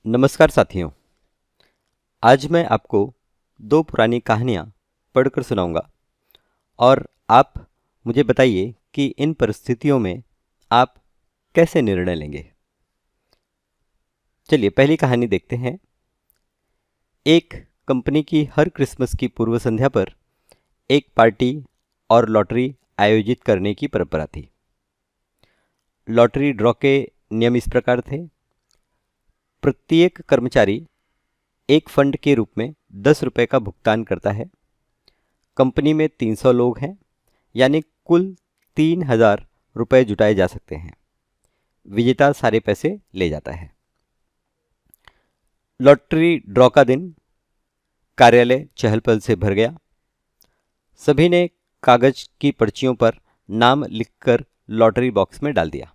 नमस्कार साथियों। आज मैं आपको दो पुरानी कहानियाँ पढ़कर सुनाऊंगा और आप मुझे बताइए कि इन परिस्थितियों में आप कैसे निर्णय लेंगे। चलिए पहली कहानी देखते हैं। एक कंपनी की हर क्रिसमस की पूर्व संध्या पर एक पार्टी और लॉटरी आयोजित करने की परंपरा थी। लॉटरी ड्रॉ के नियम इस प्रकार थे। प्रत्येक कर्मचारी एक फंड के रूप में 10 रुपये का भुगतान करता है। कंपनी में 300 लोग हैं, यानी कुल 3000 रुपये जुटाए जा सकते हैं। विजेता सारे पैसे ले जाता है। लॉटरी ड्रॉ का दिन कार्यालय चहल पहल से भर गया। सभी ने कागज की पर्चियों पर नाम लिखकर लॉटरी बॉक्स में डाल दिया।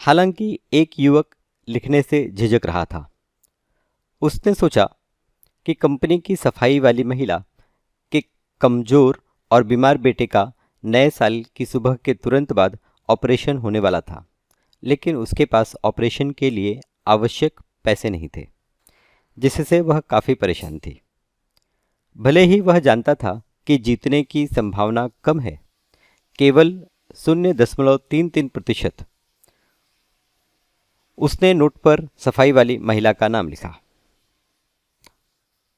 हालांकि एक युवक लिखने से झिझक रहा था। उसने सोचा कि कंपनी की सफाई वाली महिला के कमजोर और बीमार बेटे का नए साल की सुबह के तुरंत बाद ऑपरेशन होने वाला था, लेकिन उसके पास ऑपरेशन के लिए आवश्यक पैसे नहीं थे, जिससे वह काफ़ी परेशान थी। भले ही वह जानता था कि जीतने की संभावना कम है, केवल 0.33%, उसने नोट पर सफाई वाली महिला का नाम लिखा।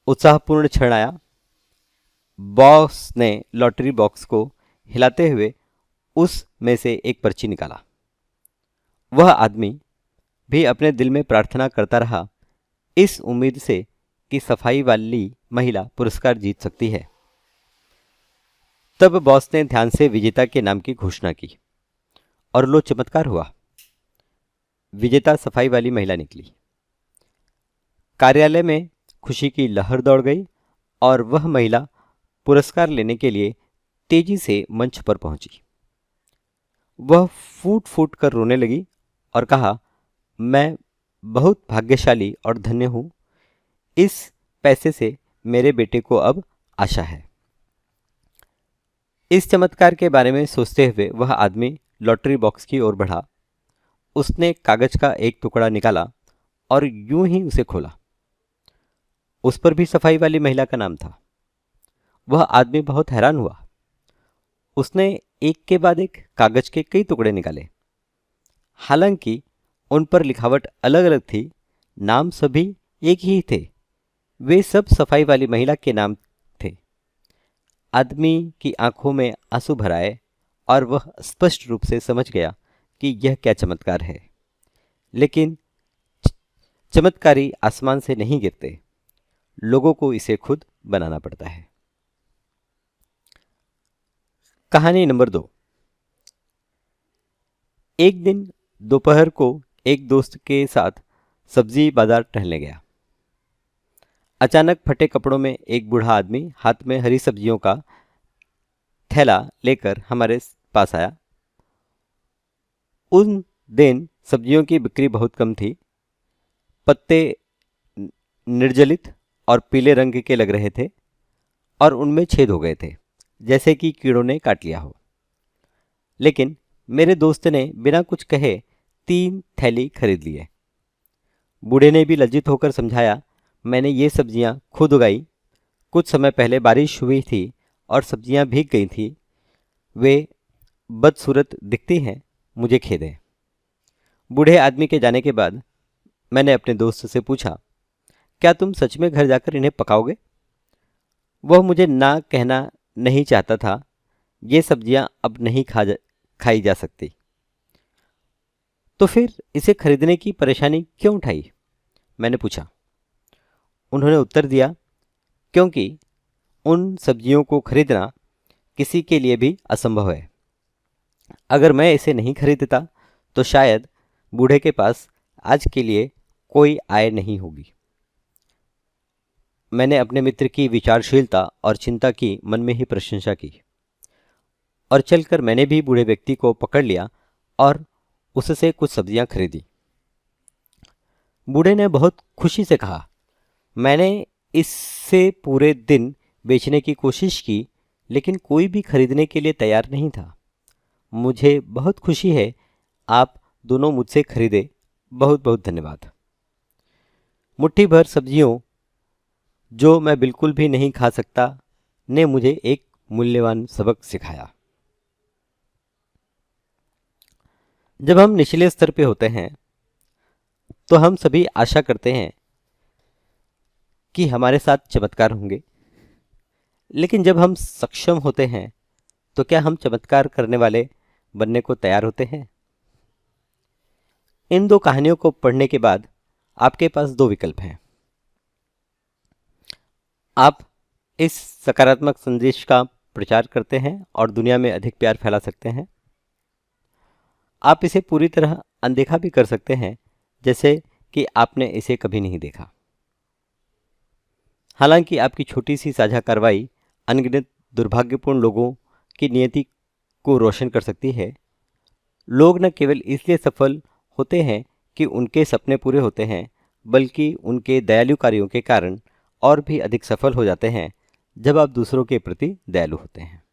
उत्साहपूर्ण क्षण आया। बॉस ने लॉटरी बॉक्स को हिलाते हुए उस में से एक पर्ची निकाला। वह आदमी भी अपने दिल में प्रार्थना करता रहा, इस उम्मीद से कि सफाई वाली महिला पुरस्कार जीत सकती है। तब बॉस ने ध्यान से विजेता के नाम की घोषणा की और लो चमत्कार हुआ। विजेता सफाई वाली महिला निकली। कार्यालय में खुशी की लहर दौड़ गई और वह महिला पुरस्कार लेने के लिए तेजी से मंच पर पहुंची। वह फूट फूट कर रोने लगी और कहा, मैं बहुत भाग्यशाली और धन्य हूं। इस पैसे से मेरे बेटे को अब आशा है। इस चमत्कार के बारे में सोचते हुए वह आदमी लॉटरी बॉक्स की ओर बढ़ा। उसने कागज का एक टुकड़ा निकाला और यूं ही उसे खोला। उस पर भी सफाई वाली महिला का नाम था। वह आदमी बहुत हैरान हुआ। उसने एक के बाद एक कागज के कई टुकड़े निकाले। हालांकि उन पर लिखावट अलग अलग थी, नाम सभी एक ही थे। वे सब सफाई वाली महिला के नाम थे। आदमी की आंखों में आंसू भर आए और वह स्पष्ट रूप से समझ गया कि यह क्या चमत्कार है। लेकिन चमत्कारी आसमान से नहीं गिरते, लोगों को इसे खुद बनाना पड़ता है। कहानी नंबर 2। एक दिन दोपहर को एक दोस्त के साथ सब्जी बाजार टहलने गया। अचानक फटे कपड़ों में एक बूढ़ा आदमी हाथ में हरी सब्जियों का थैला लेकर हमारे पास आया। उन दिन सब्जियों की बिक्री बहुत कम थी। पत्ते निर्जलित और पीले रंग के लग रहे थे और उनमें छेद हो गए थे, जैसे कि कीड़ों ने काट लिया हो। लेकिन मेरे दोस्त ने बिना कुछ कहे 3 थैली खरीद लिए। बूढ़े ने भी लज्जित होकर समझाया, मैंने ये सब्जियां खुद उगाई। कुछ समय पहले बारिश हुई थी और सब्जियां भीग गई थी। वे बदसूरत दिखती हैं, मुझे खेद है। बूढ़े आदमी के जाने के बाद मैंने अपने दोस्त से पूछा, क्या तुम सच में घर जाकर इन्हें पकाओगे? वह मुझे ना कहना नहीं चाहता था, ये सब्जियां अब नहीं खाई जा सकती। तो फिर इसे खरीदने की परेशानी क्यों उठाई? मैंने पूछा। उन्होंने उत्तर दिया, क्योंकि उन सब्जियों को खरीदना किसी के लिए भी असंभव है। अगर मैं इसे नहीं खरीदता तो शायद बूढ़े के पास आज के लिए कोई आय नहीं होगी। मैंने अपने मित्र की विचारशीलता और चिंता की मन में ही प्रशंसा की और चलकर मैंने भी बूढ़े व्यक्ति को पकड़ लिया और उससे कुछ सब्जियां खरीदी। बूढ़े ने बहुत खुशी से कहा, मैंने इससे पूरे दिन बेचने की कोशिश की, लेकिन कोई भी खरीदने के लिए तैयार नहीं था। मुझे बहुत खुशी है, आप दोनों मुझसे खरीदे। बहुत बहुत धन्यवाद। मुट्ठी भर सब्जियों जो मैं बिल्कुल भी नहीं खा सकता ने मुझे एक मूल्यवान सबक सिखाया। जब हम निचले स्तर पे होते हैं तो हम सभी आशा करते हैं कि हमारे साथ चमत्कार होंगे, लेकिन जब हम सक्षम होते हैं तो क्या हम चमत्कार करने वाले बनने को तैयार होते हैं? इन दो कहानियों को पढ़ने के बाद आपके पास दो विकल्प हैं। आप इस सकारात्मक संदेश का प्रचार करते हैं और दुनिया में अधिक प्यार फैला सकते हैं। आप इसे पूरी तरह अनदेखा भी कर सकते हैं, जैसे कि आपने इसे कभी नहीं देखा। हालांकि आपकी छोटी सी साझा कार्रवाई अनगिनत दुर्भाग्यपूर्ण लोगों की नियति को रोशन कर सकती है। लोग न केवल इसलिए सफल होते हैं कि उनके सपने पूरे होते हैं, बल्कि उनके दयालु कार्यों के कारण और भी अधिक सफल हो जाते हैं जब आप दूसरों के प्रति दयालु होते हैं।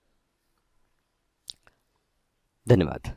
धन्यवाद।